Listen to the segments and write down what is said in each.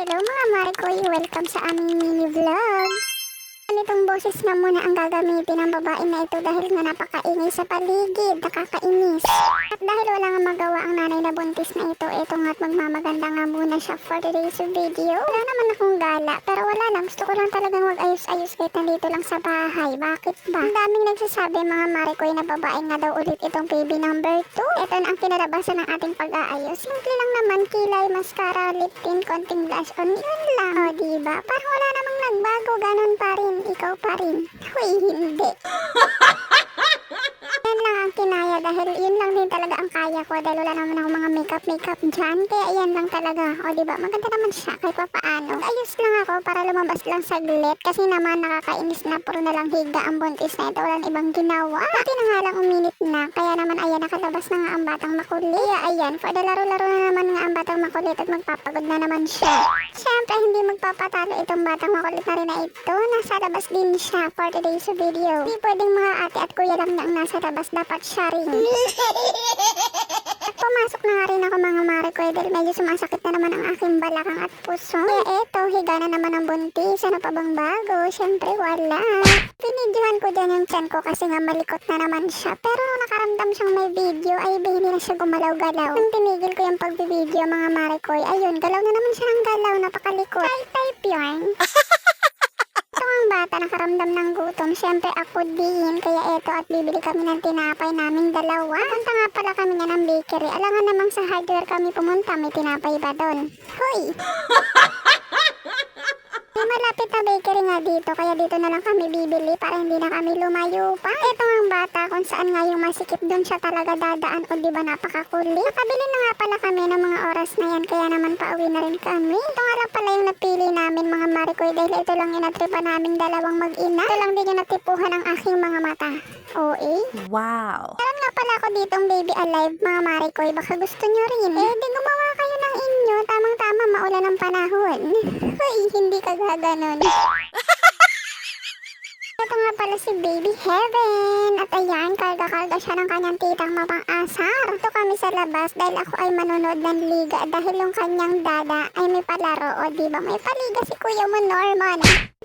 Hello mga Marikoy, welcome sa aming mini vlog. Ganitong boses na muna ang gagamitin ng babae na ito dahil nga napakaingay sa paligid, nakakainis. At dahil wala nga magawa ang nanay na buntis na ito nga't magmamaganda nga muna siya for today's video. Wala naman akong gala, pero wala lang, gusto ko lang talagang mag-ayos-ayos kahit nandito lang sa bahay. Bakit ba? Ang daming nagsasabi mga Marikoy na babae nga daw ulit itong baby number 2. Ito na ang kinalabasan ng ating pag-aayos. Simple lang naman, kilay, mascara, lip tint, konting blush on, yun lang. O diba? Parang wala namang nagbago, ganun pa rin. Ikaw pa rin. Huy, hindi. Yan lang ang kinaya dahil yun lang din talaga ang kaya ko dahil wala naman ako mga makeup dyan. Kaya yan lang talaga. O diba, maganda naman siya kahit pa paano. Ayos lang ako para lumabas lang saglit kasi naman nakakainis na puro na lang higa ang buntis na ito. Walang ibang ginawa. Pati na nga lang uminit na. Kaya naman ayan, nakalabas na nga ang batang makulit. Kaya ayan, for the laro-laro na naman nga ang batang makulit at magpapagod na naman siya. Siyempre, hindi magpapatalo itong batang makulit na rin na ito. Nasa labas din siya for today's video. Hindi pwedeng mga ate at kuya lang na ang nasa labas. Dapat siya rin. Pumasok na nga rin ako mga Marikoy dahil medyo sumasakit na naman ang aking balakang at puso. Kaya eto, higa na naman ang buntis. Ano pa bang bago? Siyempre wala. Pinidyohan ko dyan yung tiyan ko kasi nga malikot na naman siya. Pero nung nakaramdam siyang may video ay hindi na siya gumalaw-galaw. Nung tinigil ko yung pagbibideo mga Marikoy, ayun, galaw na naman siya ng galaw, napakalikot. Type yun. Ang bata nakaramdam ng gutom, syempre ako din, kaya eto at bibili kami ng tinapay naming dalawa. Punta nga pala kami nga ng bakery, alangan namang sa hardware kami pumunta, may tinapay ba doon? Hoy! May malapit na bakery nga dito, kaya dito na lang kami bibili para hindi na kami lumayo pa. Ito ang bata kung saan nga yung masikip doon siya talaga dadaan o diba napakakulit. Nakabili na nga pala kami ng mga oras na yan, kaya naman pauwi na rin kami. Ito nga lang pala yung napili namin mga Marikoy dahil ito lang inatripa naming dalawang mag-ina. Ito lang din yung natipuhan ng aking mga mata. OA? Wow! Meron nga pala ako ditong baby alive mga Marikoy, baka gusto nyo rin. Di gumawa kayo ng inyo, tamang-tama maulan ang panahon. Hoy, hindi ka gaganon. Ito nga pala si Baby Heaven. At ayan, karga-karga siya ng kanyang titang mapang-asar. Ito kami sa labas dahil ako ay manonood ng liga dahil yung kanyang dada ay may palaro. O diba, may paliga si Kuya mo Norman.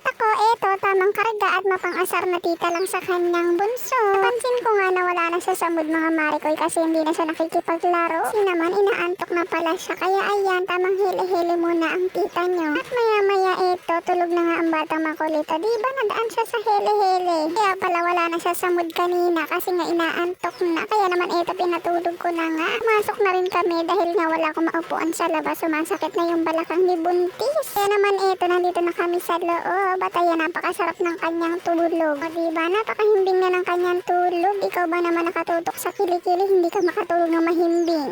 Ako, eto, tamang karga at mapang-asar na tita lang sa kanyang bunso. Napansin ko nga na wala na siya sa mood mga Marikoy kasi hindi na siya nakikipaglaro. Kasi naman, inaantok na pala siya. Kaya ayan, tamang hili-hili muna ang tita nyo. At maya-maya eto, tulog na nga ang batang makulit. O diba, nadaan siya sa hili-hili. Kaya pala wala na siya sa mood kanina kasi nga inaantok na. Kaya naman eto, pinatulog ko na nga. Pumasok na rin kami dahil nga wala akong maupuan sa labas. Sumasakit na yung balakang ni buntis. Kaya naman eto, nandito na kami sa loob. At ayan, napakasarap ng kanyang tulog. O diba, napakahimbing na ng kanyang tulog. Ikaw ba naman nakatutok sa kilikili, hindi ka makatulog ng mahimbing?